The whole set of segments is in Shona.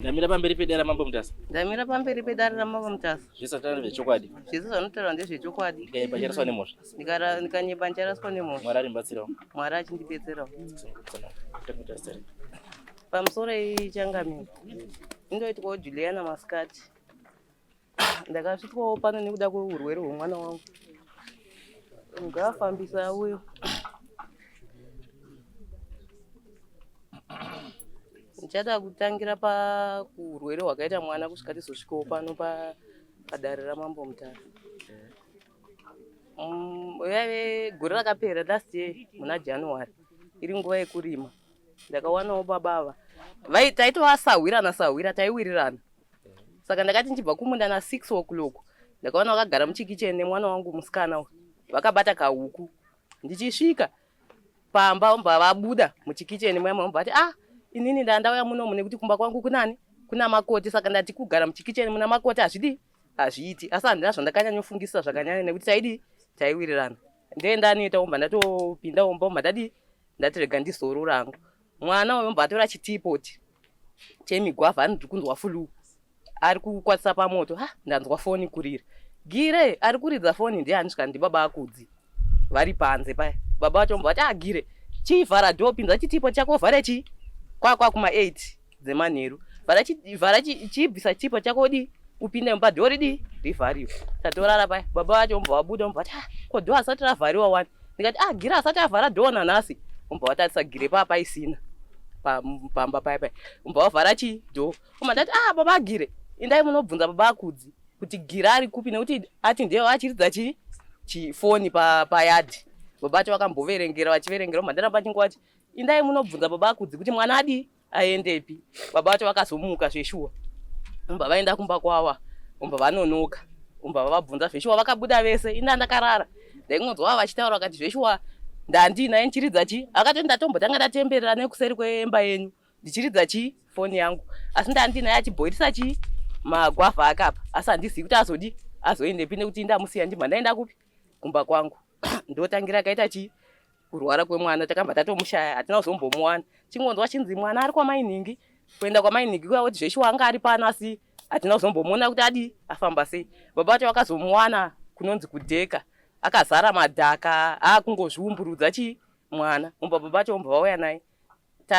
Ndamira pamberi pedera mambo Mutasa. Ndamira pamberi pedera ramambo Mutasa. Zvisatana zvechokwadi. Zvisi zvanotaura ndezvechokwadi. Ndikayebanjaraswa nemhosva. Ndikanyebanjaraswa nemhosva. Mwari arimbatsirawo. Mwari achindibetserawo. Pamusoro ichangamiro. Indoitwawo Juliana masikati. Ndakasvitwawo pano nekuda kweurwere hwemwana wangu. Ngafambisa uyo. Ndichada kutangira pakurwere hwakaita mwana kusvika tizosvikawo pano padare ramambo Mutasa. Yave gore rakapera last year muna January iri nguva yekurima. Ndakawanawo baba taitowasahwirana taiwirirana. Saka ndakati nchibva kumunda na 6 o'clock ndakaona vakagara muchikicheni nemwana wangu musikana vakabata kahuku. Ndichisvika pamba vabuda muchikicheni mwaimu vati inini ndandauya munomu nekuti kumba kwangu kuna makoti, saka ndati kugara muchikicheni muna makoti hazviiti. Asi handina zvandakanyanyofungisa zvakanyanya nekuti taiwirirana. Ndendanoita umba ndatopinda umba umba ndati rega ndizorora hangu. Mwana uyo atora chitipoti chemigwavha ndiri kunzwa fulu. Ari kukwatisa pamoto. Ndanzwa foni kurira. Gire ari kuridza foni ndiye andisvika ndibaba Akudzi. Vari panze paya. Baba vacho vati Gire chivhara dhoo, pinza chitipo chako vhare kwakwa kuma 8 dzemanheru. Vhara chibvisa chitipo chako upinde mumba dhoo rivhariwe. Tatorara paya. Baba vacho vabuda vati ko dhoo asati ravhariwa wani. Ndikati Gire asati avhara dhoo nanhasi. Vatarisa Gire papa isina pamba paya paya. Vavhara dhoo. Ndati baba Gire indai munobvunza baba Akudzi kuti Gire ari kupi nekuti ati ndiye achiridza chifoni payadhi. Baba vacho vakamboverengera vachiverengera. Ndaramba chingwati indai munobvunza baba Akudzi kuti mwana aendepi. Baba vacho vakazomuka zveshuwa. Vaenda kumba kwava. Vanonoka. Vabvunza zveshuwa vakabuda vese. Inda ndakarara. Ndaingonzwa vachitaura vakati zveshuwa ndandina nchiridza akati ndatombotanga ndatemberera nekuseri kwemba yenyu ndichiridza foni yangu. Asi ndandina yachibhoirisa magwavha akapa. Asi handizivi kuti azoendepi nekuti ndamusiya ndibva ndaenda kupi kumba kwangu. Ndotangira kaita kurwara kwemwana. Takamba tatomushaya hatina kuzombomuwana. Chingonzwa chinzi mwana ari kwamainingi. Kuenda kwamainingi kuya kuti zveshuwa anga ari pano asi hatina kuzombomuona kuti afamba sei. Baba vacho vakazomuwana kunonzi kudheka. Akazara madhaka kungozviumburudza mwana. Baba vacho vauya naye.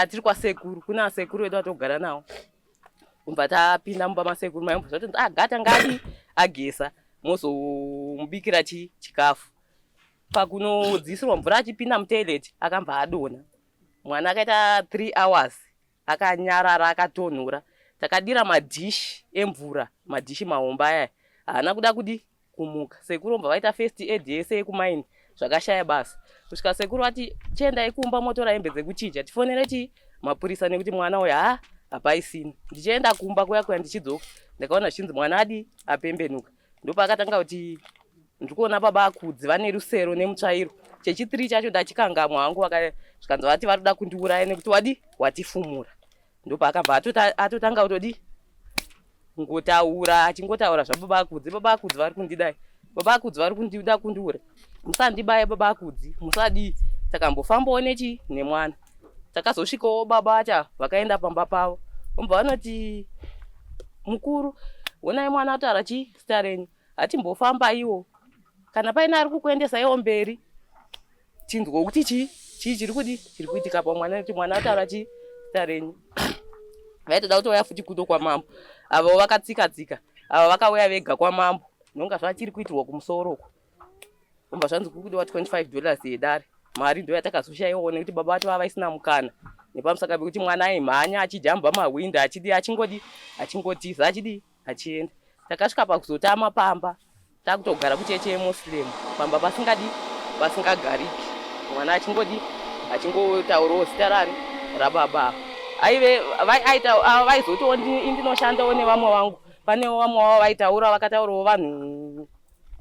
Tiri kwasekuru. Kuna sekuru vedu vatogara nawo. Tapinda mumba masekuru mai zvati gata ngadi agesa mozomubikira chikafu. Pakunodzisirwa mvura achipinda mutoileti akamba adonha. Mwana akaita 3 hours akanyarara akatonhora. Takadira madhishi emvura, madhishi mahomba aya. Haana kuda kumuka. Sekuru vaita first aid yese yekumaini zvakashaya basa. Kusvika sekuru vati chiendai kumba motora hembe dzekuchinja tifonere mapurisa nekuti mwana uyu hapaisina. Ndichienda kumba kuya ndichidzoka ndakaona zvichinzi mwana apembenuka. Ndopakatanga kuti ndikuona baba Akudzi vane rusero nemutsvairo. Chechi3 chacho ndachikangamwa hangu zvikanzi vati vari kuda kundiuraya nekuti watifumura. Ndopakabva atotanga ngotaura achingotaura zvababa Akudzi. Baba Akudzi vari kundidai. Baba Akudzi vari kundida kundiura. Musandibaya baba Akudzi. Musadi. Takambofambawo nemwana. Takazosvikawo baba acha vakaenda pamba pavo. Vanoti mukuru onai mwana ataura zita renyu. Hatimbofamba iwo. Kana paina ari kukuendesa iwo mberi. Chinzwa kuti chiri kuitika pamwana kuti mwana ataura zita renyu. Vaitoda kutouya futi kudo kwamambo. Avo vakatsika. Ava vakauya vega kwamambo. Nonga zvachiri kuitirwa kumusoro. Zvanzi kukudiwa $25 yedare. Mari ndo yatakazoshayiwa nekuti baba vacho vava isina mukana. Nepamusaka pekuti mwana aimhanya achijamba mahwindo achingotiza achienda. Takasvika pakuzotama pamba. Takutogara kucheche yeMuslim. Pamba pasingagariki. Mwana achingotaurawo zita rababa. Vaizotoo ndinoshandawo nevamwe vangu. Panewo vamwe vavo vakataurawo vanhu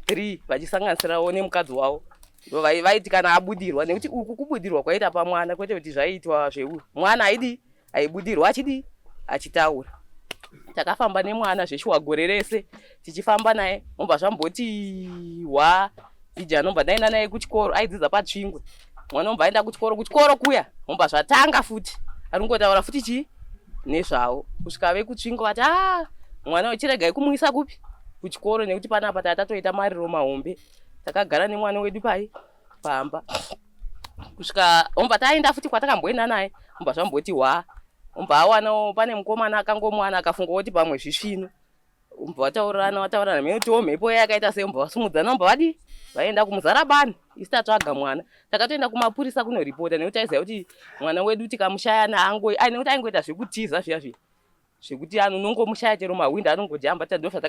3 vachisanganisirawo nemukadzi wavo. Vaiti kana abudirwa nekuti uku kubudirwa kwaita pamwana kwete kuti zvaiitwa zveuyu. Mwana aibudirwa achitaura. Takafamba nemwana zveshuwa gore rese tichifamba naye. Zvamboti ijana ndaenda naye kuchikoro aidzidza paTsvingwe. Mwana aenda kuchikoro kuya. Zvatanga futi. Ari kungotaura futi nezvavo kusvika vekutsvingo vati mwana wechiregai kumuisa kupi kuchikoro nekuti panapa tatatoita mariro mahombe takagara nemwana wedu pamba kusvika omba taenda futi kwatakamboenda naye omba zvamboti omba awana pane mukomana akangomwana akafunga kuti pamwe zvisvino omba wataurirana mekuti mhepo yakaita sei omba vasumudzana omba vadi vaenda kumuzarabani isi tatsvaga mwana takatoenda kumapurisa kunoripota nekuti aiziva kuti mwana wedu tikamushaya nekuti aingoita zvekutiza zviya zvekuti anonongomushaya chero mahwindo anongojamba tadhofha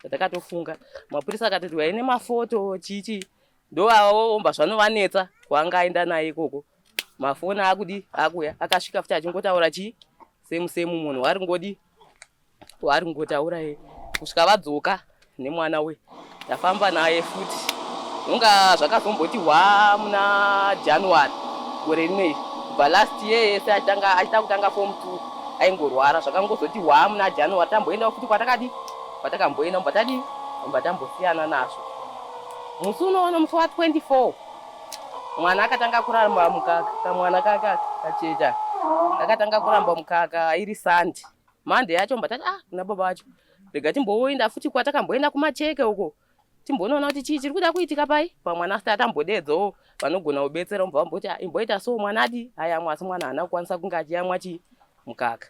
takatofunga mapurisa akatoti waine mafoto chichi ndovavo omba zvanovanetsa kwaangaenda naye ikoko mafoni akuya akasvika futi achingotaura semusemu munhu waringotaura ye kusvika vadzoka nemwana we tafamba naye futi nonga zvakazomboti muna January gore rinei kubva last year yese achida kutanga form 2 aingorwara zvakangozoti muna January tamboenda futi kwatakamboenda omba tambosiyana nazvo musi unoona musi wa24 mwana akatanga kuramba mukaka kamwana kachecha akatanga kuramba mukaka iri Sunday Monday yacho omba tati kuna baba vacho rega timboenda futi kwatakamboenda kumacheke uko timbonoona kuti chii chiri kuda kuitika pamwana asati atambodedzawo vanogona kubetsera omba vamboti imboita so mwana adi ayamwa asi mwana haana kukwanisa kunge achiyamwa mukaka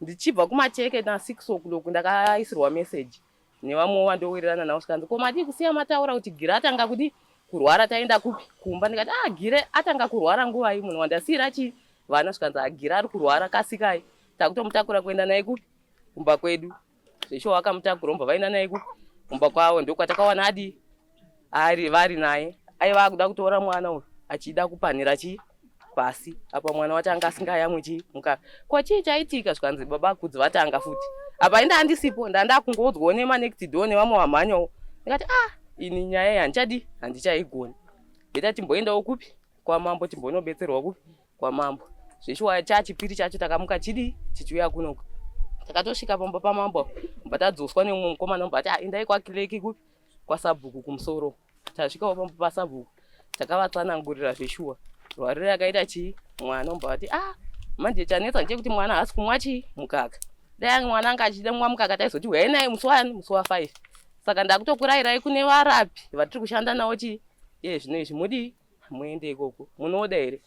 ndichibva kumacheke na6 o'clock ndakaisirwa message nevamwe wandowirirana navo svikanzi koma adi kusiya mataura kuti Gire atanga kuti kurwara taenda kupi kumba ndikati Gire atanga kurwara nguvai munhu wandasiyira vana svikanzi Gire ari kurwara kasikai takutomutakura kuenda naye kupi kumba kwedu zvesho wakamutakura omba vaenda naye kupi kumba kwavo ndokwatakawana vari naye aiva kuda kutora mwana uyu achida kupanhira pasi apa mwana wacho anga asingayamwi mukaka ko chii chaitika zvikanzi baba akudzi vatanga futi apa inda handisipo ndanda kungodzwawo nemanekti door nevamwe vamhanyawo ndikati ini nyaya iyi handichaigoni ndeta timboendawo kupi kwamambo timbonobetserwa kupi kwamambo zveshuwa chachipiri chacho takamuka tichiuya kunoku takatosvika pamba pamambo mba tadzoswa nemumwe mukomana mba ati endai kwakileki kupi kwasabhuku kumusoro tasvikawo pamba pasabhuku takavatsanangurira zveshuwa rwariro yakaita mwana omba vati manje chanetsa ndechekuti mwana haasi kumwa mukaka dai mwana anga achida kumwa mukaka taizoti uyai naye musi wa5 saka ndakutokurayirai kune varapi vatiri kushanda navo zvino izvi mudi muende ikoko munoda here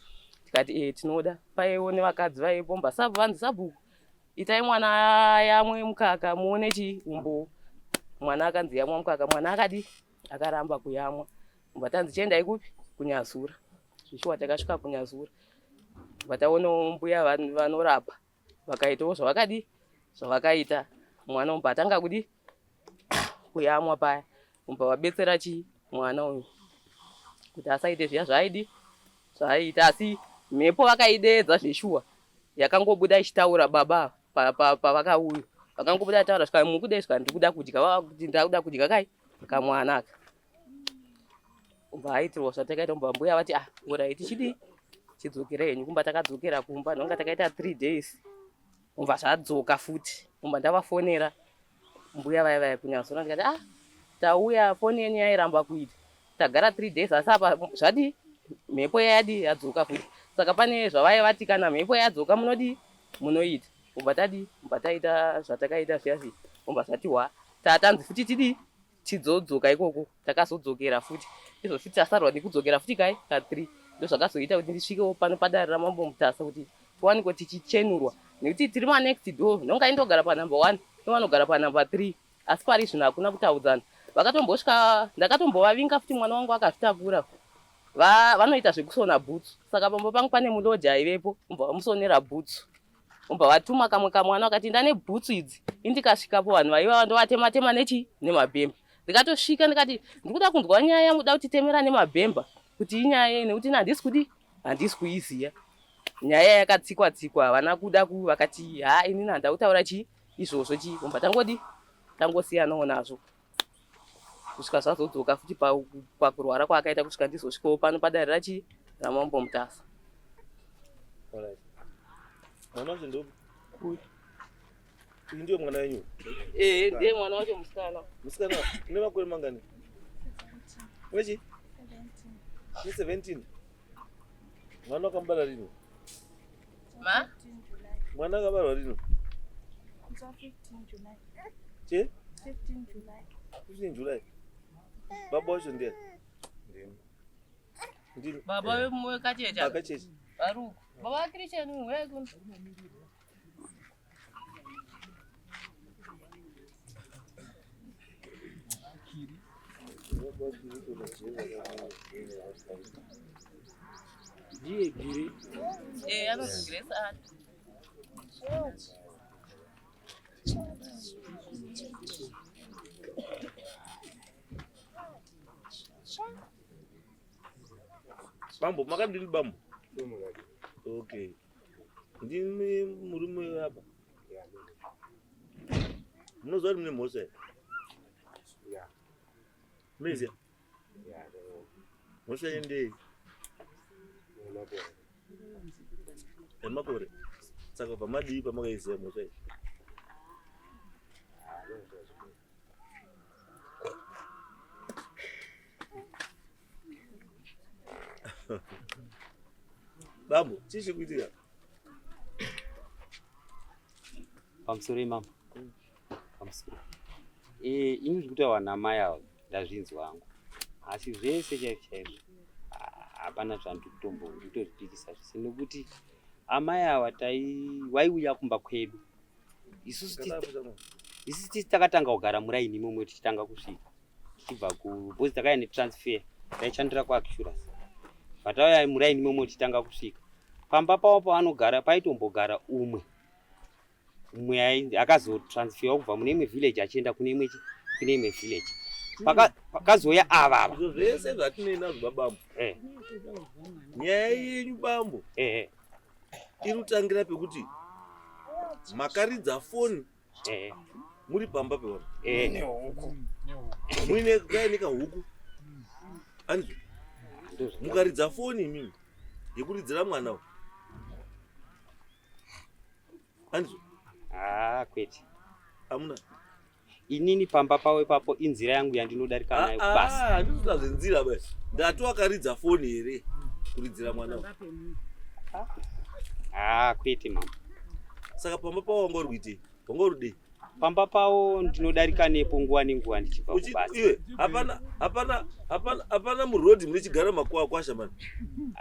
tikati tinoda paiwo nevakadzi vaipo mba vanzi sabhuku itai mwana yamwe mukaka muone umbo mwana akanzi yamwa mukaka mwana akaramba kuyamwa mba tanzi chiendai kupi kunyazura zvishuwa takasvika kunyazura vataonawo mbuya vanorapa vakaitawo zvavakaita mwana umba atanga kuyamwa paya umba vabetsera mwana uyu kuti asaite zviya zvaaita asi mhepo vakaidedza zveshuwa yakangobuda ichitaura baba pavakauya vakangobuda taura svika mukudai svika ndikuda kudya ndakuda kudya kamwana aka umba aitirwa zvatakaita umba mbuya vati urai tichidzokera henyu kumba takadzokera kumba nonga takaita 3 days umba zvadzoka futi umba ndavafonera mbuya vaivaya kunyazura ndikati tauya foni yenyu yairamba kuita tagara 3 days asi apa mhepo yadzoka futi saka pane zvavaiva kana mhepo yadzoka munoita umba taita zvatakaita zviya umba zvati tatanzi futi tidzodzoka ikoko takazodzokera futi izvo futi tasarwa nekudzokera futi ka3 ndozvakazoita kuti ndisvikewo pano padare ramambo Mutasa kuti tiwanikwe tichichenurwa nekuti tiri manext door nonga indogara panumber 1 nevanogara panumber 3 asi pari zvino hakuna kutaudzana vakatombosvika ndakatombovavinga futi mwana wangu akazvitakura vanoita zvekusona bhutsu saka pambo pangu pane muloja aivepo umba vamusonera bhutsu umba vatuma kamwe kamwana akati ndane bhutsu idzi indikasvikapo vanhu vaiva ndovatema nemabhemba ndikatosvika ndikati ndikuda kunzwa nyaya muda kutitemera nemabhemba kuti inyaya nekuti handisi kuiziya nyaya yakatsikwa havana kuda vakati inini handida kutaura izvozvo umba tangosiyanawo nazvo kusvika zvazodzoka futi pakurwara kwaakaita kusvika ndizosvikawo pano padare ramambo Mutasa. Mwana wacho ndo ndiye mwana wenyu? Ndiye mwana wacho musikana. Musikana une makore mangani? Wechi? 17. Mwana wakambala lini? Mwana akabarwa rino? 15 July. Che? 15 July. 15 July. Baba wacho ndiye? Ndini. Baba wewe kachecha. Akachecha. Baruku. Baba Christian wewe kun. Ndiye giri. Anoregresa. Bambo, makadini bambo? Okay. Ndini murume hapa. Mnozwa mne mose? Meze? Mose yende? Emakore? Saka pamadi pamakaise mose? Bambo, chishi kuitika? Pamusoro mama. Pamusoro. Ini zvikuta wana mai avo ndazvinzwa hangu. Asi zvese chaizvo hapana zvandokutombo nditozvipikisa zvese nokuti amai ava waiuya kumba kwedu. Isusu tisi takatanga kugara muraini imwe tichitanga kusvika. Tichibva kubhozi takaya netransfer taishandira kuAcurus. Patauya muraini imwe tichitanga kusvika. Pamba pavo pavanogara paitombogara umwe akazotransferwa kubva mune imwe village achienda kune imwe village. Pakazoya ava. Zvese zvatinoenda zvabambo. Nyaya yenyu bambo. Inotangira pekuti makaridza foni muri pamba pevanhu. Muine kaineka huku. Anzvo. Mukaridza foni imimi yekuridzira mwana we. Anzvo. Kwete. Amuna. Inini pamba pawe papo inzira yangu yandinodarika nayo basi. Ndinoda zvenzira basi. Ndati wakaridza foni here kuridzira mwana we. Kwete mama. Saka pamba pawo wangorwite. Wangorudei. Pamba pawo ndinodarika nepo nguwa nenguwa ndichibva kubasa. Iwe hapana murodi munechigara makwasha mani.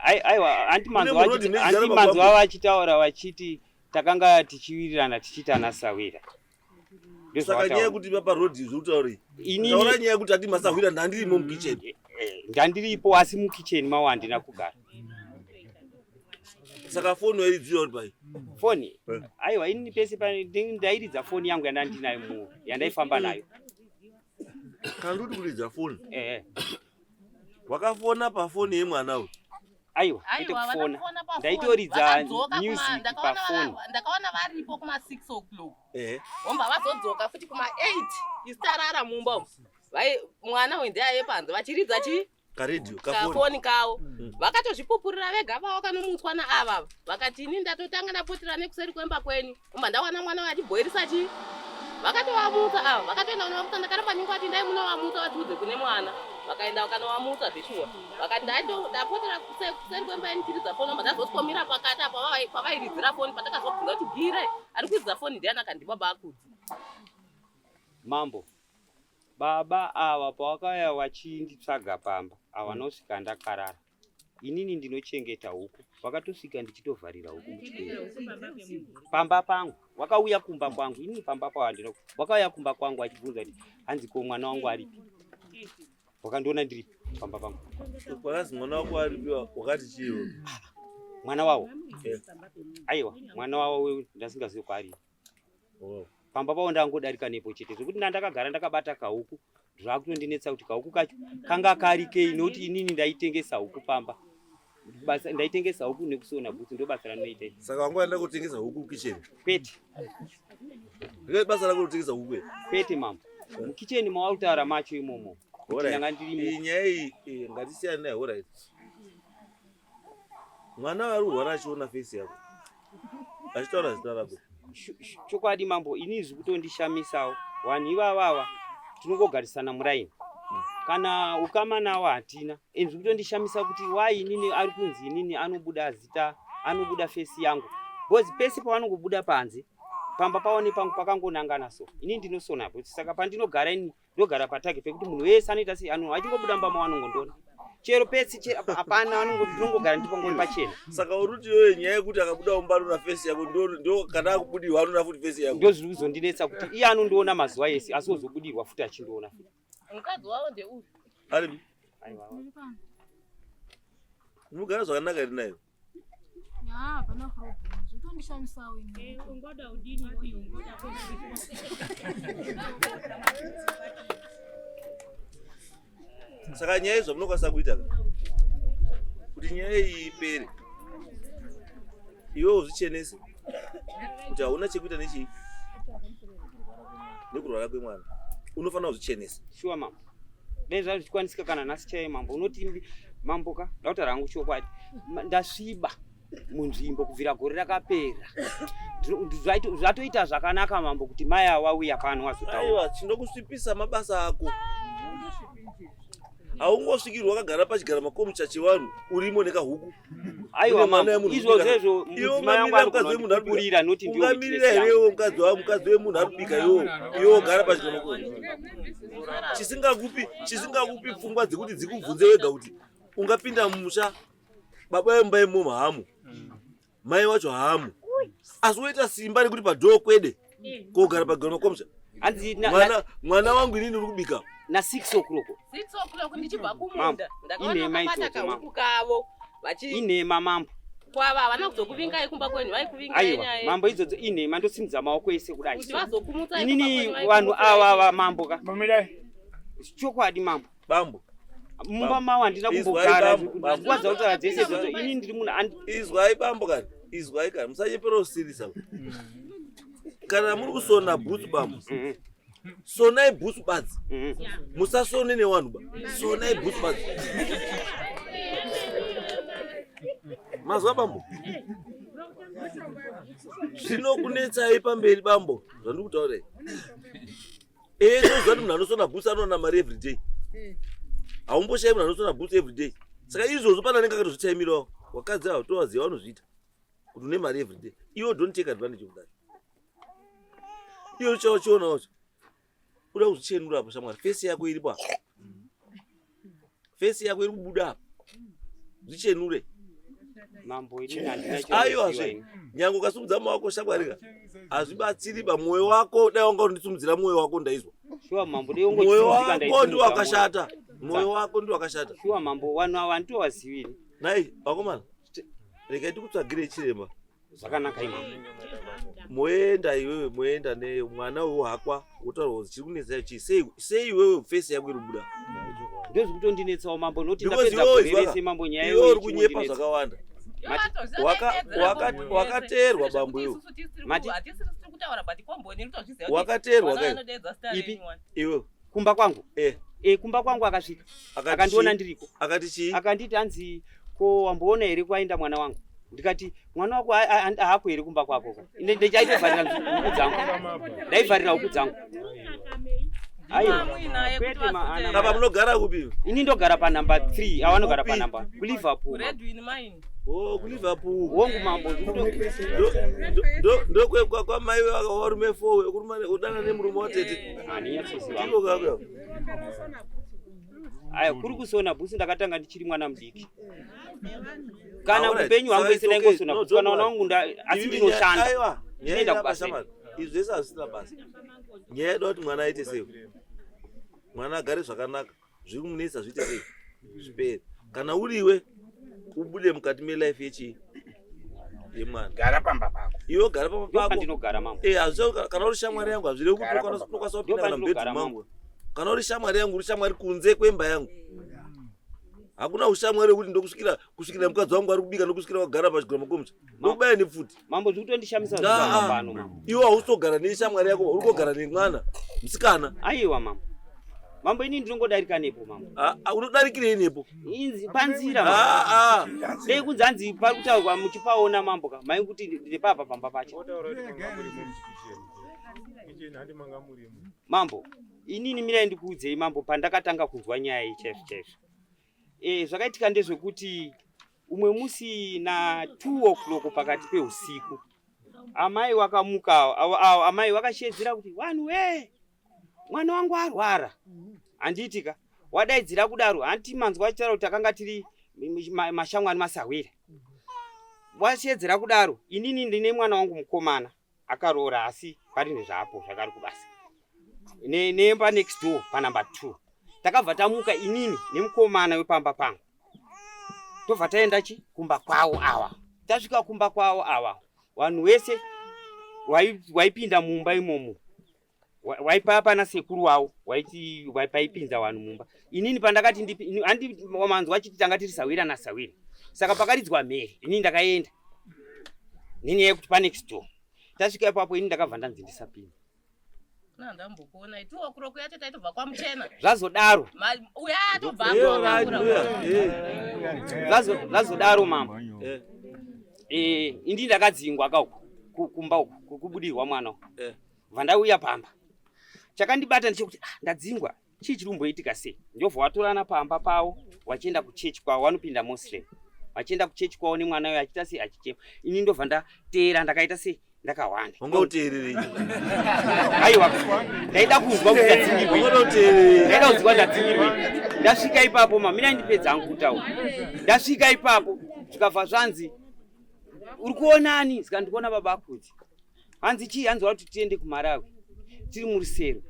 Aiwa antimanzwa vachitaura vachiti takanga tichiwirirana tichitana sawira. Saka nyaya yekuti papa rodi zvutauri. Taura nyaya yekuti ati masawira ndandirimo mukitchen. Ndandiripo asi mukitchen mawo handina kugara. Saka foni waidzira uri pai? Foni? Aiwa inini pese ndairidza foni yangu yandandinayo yandaifamba nayo. Kandi kuti kuridza foni? Wakafona pafoni yemwana we? Aiwa, kufona. Ndaitoridza music pafoni. Ndakaona varipo kuma 6 o'clock. Vomba vazodzoka futi kuma 8 istarara mumba. Mwana wende aye panze vachiridza karedio kafoni kawo. Vakatozvipupurira vega vavo kanomutswa naava. Vakati ini ndatotanga ndapotera nekuseri kwemba kwenyu. Vomba ndawana mwana wachibhoirisa vakatovamutsa ava. Vakatoenda kunovamutsa ndakaramba nyingo ati ndai munovamutsa vatiudze kune mwana. Vakaenda vakanovamutsa zveshuwa. Vakati ndapotera kuseri kwemba yeni tiridza foni. Vomba ndazoskomira pakati apa pavairidzira foni patakazobvunza kuti bhire ari kuidzira foni ndiani akandi baba akudzi. Mambo. Baba ava pawakauya wachinditsvaga pamba avanosvika ndakarara. Inini ndinochengeta huku. Wakatosvika ndichitovharira huku muchikoro. Pamba pangu. Wakauya kumba kwangu. Inini pamba pawo handinoku. Wakauya kumba kwangu achibvunza kuti hanzi ko mwana wangu aripi. Wakandiona ndiripi pamba pangu. Kwakazi mwana wako aripi wakati chiyo? Mwana wawo? Aiwa, mwana wawo ndasingazivi kwaari. Pamba pawo ndangodarika nepo chete zvekuti ndakagara ndakabata kahuku zvakutondinetsa kuti kahuku kacho kanga kari kei noti inini ndaitengesa huku pamba. Basa ndaitengesa huku nekusona bhutsu ndo basa ranoita. Saka wangoenda kutengesa huku kitchen? Kwete. Ngeke basa rako kutengesa huku? Kwete mama. Mukitchen mawautaura macho imomo. Ndanga ndirimo. Nyaya iyi ngatisiyane nayo, alright. Mwana ari kurwara achiona face yako. Achitaura zita rako. Chokwadi mambo inini zvekutondishamisawo. Vanhu ivava tinongogarisana muraini. Kana ukama nawo hatina. Zvekutondishamisa kuti wai inini ari kunzi inini anobuda zita, anobuda face yangu. Bozi pese pavanongobuda panze pamba paone pangu pakangonangana so. Ini ndinosona bo saka pandinogara ini ndogara patake pekuti munhu wese anoita sei anhu achingobuda mbama vanongondona. Chero pesi hapana vanongogara ndipangoni pachena. Saka uruti yoye nyaya yekuti akabuda umbano na face yako ndo kana akubudirwa anona futi face yako. Ndo zviri kuzondinetsa kuti iye anondoona mazuva ese asi ozobudirwa futi achindoona futi. Mukadzi wavo ndeuyu. Aribi. Mugara zvakanaka iri nayo. Ya, pana problem. Zvitondishamisawo ini. Ungoda udini uyu ungoda Saka nyaya izvo munokwanisa kuita kuti nyaya iyi ipere. Iwe uzvichenese kuti hauna chekuita nechii nekurwara kwemwana. Unofanira kuzvichenesa. Sure mama. Dai zvazvo zvichikwanisika kana nhasi chaiye mambo unoti mambo ka ndautaura hangu chokwadi ndasviba munzvimbo kubvira gore rakapera. Zvatoita zvakanaka mambo kuti mai awauya pano wazotaura. Aiwa chinokusvipisa mabasa ako. Haungosvikirwa wakagara pachigara makomicha chevanhu urimo nekahuku. Aiwa mambo izvozvo mudzimai wangu anogona noti ndiyo ungamirira here mukadzi wemunhu ari kubika iwo ugara pachigara makomicha. Chisingakupi pfungwa dzekuti dzikubvunze wega kuti ungapinda mumusha baba vemba imomo hamu mai wacho hamu asi woita simba rekuti padhoo kwede kogara pagara makomicha. Mwana wangu inini uri kubika na 6 o'clock. 6 o'clock ndichibva kumunda. Inema Ndakaona kahuku kavo. Inema mambo. Kwava havana kuzokuvingai kumba kwenyu vaikuvingai aiwa mambo idzodzo inema ndosimudza maoko ese kudai. Kuti vazokumutsa inini vanhu ava mambo ka. Chokwadi mambo. Bambo. Mumba mawo handina kumbogara nguva dzautaura dzese idzodzo ini ndiri munhu izwai bambo kani izwai kani musachepera usirisa kana muri kusona bhutsu bambo sonai bhutsu badzi musasone nevanhu ba sonai bhutsu badzi mazwa bambo zvinokunetsai pamberi bambo zvandiri kutaurai tozvati munhu anosona bhutsu anoona mari everyday haumboshai munhu anosona bhutsu everyday saka izvozvo pana anenge akatozvitaimirawo wakadzi avo tovaziva vanozviita kuti une mari everyday iwo don't take advantage of that. Iwo chionawo uda kuzvichenura apo shamwari fesi yako iripo apo fesi yako iri kubuda apo zvichenure mambo ini aiwazve nyange ukasimudza maoko shamwarika hazvibatsiri ba mwoyo wako dai wanga undisimudzira mwoyo wako ndaizwa mwoyo wako ndi wakashata mwoyo wako ndi wakashata shuwa mambo vanhu ava nditowaziviri nai vakomana regai tikutsvagire chiremba zvakanaka imambo moenda iwewe moenda nemwana wewo hakwa wotaura kuti chiri kunetsa chii sei iwewe fesi yako iri kubuda ndozvikutondinetsawo mambo noti ndapedza kurevese mambo nyaya iwe uri kunyepa zvakawanda wakateerwa bambo iwe wakateerwa ipi iwe kumba kwangu kumba kwangu akasvika akandiona ndiriko akati chii akanditi hanzi ko wamboona here kwaenda mwana wangu ndikati mwana wako haako here kumba kwako ndichaitovharira huku dzangu ndaivharira huku dzangu apa munogara kupi ini ndogara panumber 3 avanogara panumber kuliverpool kuliverpool wongu mambo ndokwamai varume 4 udana nemurume watete aniyatsosiva aya kuri kusona bhusi ndakatanga ndichiri mwana mudiki kana upenyu hwangu ese ndaingosona bhusi kana mwana wangu asi ndinoshanda ndinoenda kubasa izvi zvese hazvisina basa nyaya yedu kuti mwana aite sei mwana agare zvakanaka zviri kumunetsa zviite sei zvipere kana uriwe ubude mukati melife yechii yemwana gara pamba pako iwe gara pamba pako ndinogara mambo hazvo kana uri shamwari yangu hazvire kuti unokwanisa kupinda kana mbedzi mangu kana uri shamwari yangu uri shamwari kunze kwemba yangu hakuna ushamwari wekuti ndokusvikira mukadzi wangu ari kubika ndokusvikira wagara pachigara makomicha ndokubaya nepfuti mambo zvekutondishamisa zvakapano mambo iwe hausitogara neshamwari yako uri kugara nemwana musikana aiwa mambo mambo ini ndinongodarika nepo mambo unodarikirei nepo inzi panzira dei kunzi hanzi pari kutaurwa muchipaona mambo ka mai kuti ndepapa pamba pacho mambo inini mirai ndikuudzei mambo pandakatanga kunzwa nyaya ichaizvo zvakaitika ndezvekuti umwe musi na 2 o'clock pakati peusiku amai wakamuka awo amai wakashedzera kuti wanhu we mwana wangu arwara. Anditika wadaidzira kudaro anti manzwa charo kuti takanga tiri mashangwani masawira. Washedzera kudaro inini ndine mwana wangu mukomana akaroora asi parine zvapo zvakari kubasa. Nemba next door pa number 2. Takabva tamuka inini nemukomana wepamba pangu. Tobva taenda kumba kwawo awa. Tasvika kumba kwawo awa. Vanhu vese waipinda mumba imomo. Waipa pana sekuru wawo waipaipinza vanhu mumba. Inini pandakati andi wamanzwa chiti tanga tiri sawira na sawira. Saka pakaridzwa mhere inini ndakaenda. Nini yekuti pa next door. Tasvika ipapo inini ndakabva ndanzindisa pinda. Ndambokuona ituwa kuroko yacho taitobva kwaMuchena. Zvazodaro. Uya tobva. Zvazodaro mama. Indi ndakadzingwa kumba uku kubudirwa mwana. Vandauya pamba. Chakandibata ndechekuti ndadzingwa. Chii chirumboitika sei? Ndobva watorana pamba pawo wachienda kuchechi kwawo wanopinda Muslim. Wachienda kuchechi kwawo nemwana uyu achita sei achichema. Ini ndobva ndateera ndakaita sei ndakawanda. Ungoteerere. Aiwa. Ndaida kuzwa kuti ndadzingirwe. Ungoteerere. Ndaida kuzwa ndadzingirwe. Ndasvika ipapo mama mina ndipedza angu kutaura. Ndasvika ipapo zvikabva zvanzi uri kuonani zikandikuona baba akuti. Hanzi chii hanzi kuti tiende kuMarawi. Tiri murisero.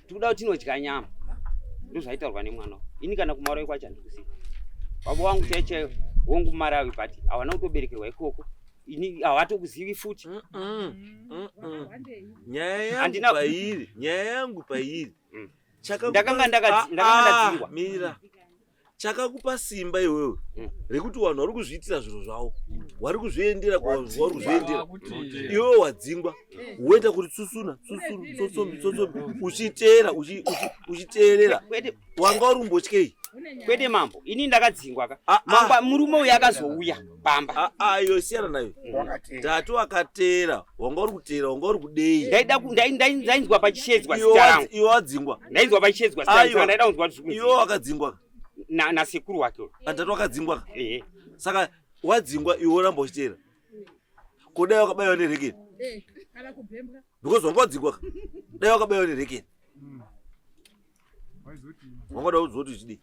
Tikuda kuti tinodya nyama. Ndizvo zvaitaurwa nemwana. Ini kana kuMarawi kwacho handikuziva. Baba wangu chaicho wongu Marawi pati hawana kutoberekerwa ikoko. Ini hawatokuzivi futi. Nyaya yangu pairi. Ndakanga ndadzingwa. Mira. Chakakupa simba iwewe rekuti vanhu vari kuzviitira zviro zvavo. Wari kuzviendera vari kuzviendera. Iwe wadzingwa. Woenda kuti tsusuna, tsotsombi uchiteerera. Wanga urumbotyei? Kwete mambo. Ini ndakadzingwa ka. Mamba murume uyu akazouya pamba. Iyo siyana nayo. Tatu akateera. Wanga uri kuteera, wanga uri kudei. Ndainzwa pachishedzwa sita rangu. Iwe wadzingwa. Ndainzwa pachishedzwa sita rangu. Ndaida kunzwa kuti iwe wakadzingwa. Na sekuru wake. Atatu wakadzingwa. Saka wadzingwa iwe uramba uchiteera. Kodai wakabayiwa nerekeni. Kana kubhembwa. Because wanga wadzingwa. Dai wakabayiwa nerekeni. Wanga uzoti chidi.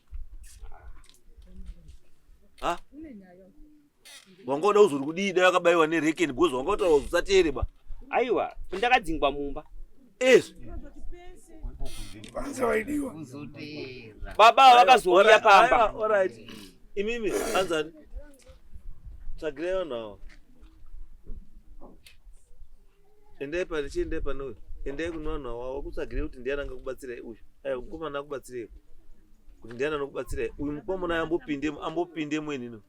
Wanga uzoti kudii dai wakabayiwa nerekeni because wanga usateere ba. Aiwa, ndakadzingwa mumba. Baba wakazouya pamba. Alright. Imimi anzani. Tsvagireyo nawo. Endai pano. Endai kunwana wawo kutsvagire kuti ndiani angakubatsirai uyu. Mukomana akubatsirei. Kuti ndiani anokubatsirai. Uyu mukomana ambopinde mwenino.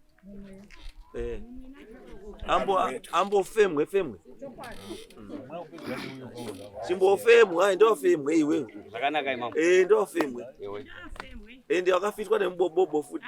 Ambofemwe. Chimbofemwe, ndofemwe iwe. Zvakanaka imamo. Ndofemwe. Ende wakafitwa nemubobobo futi.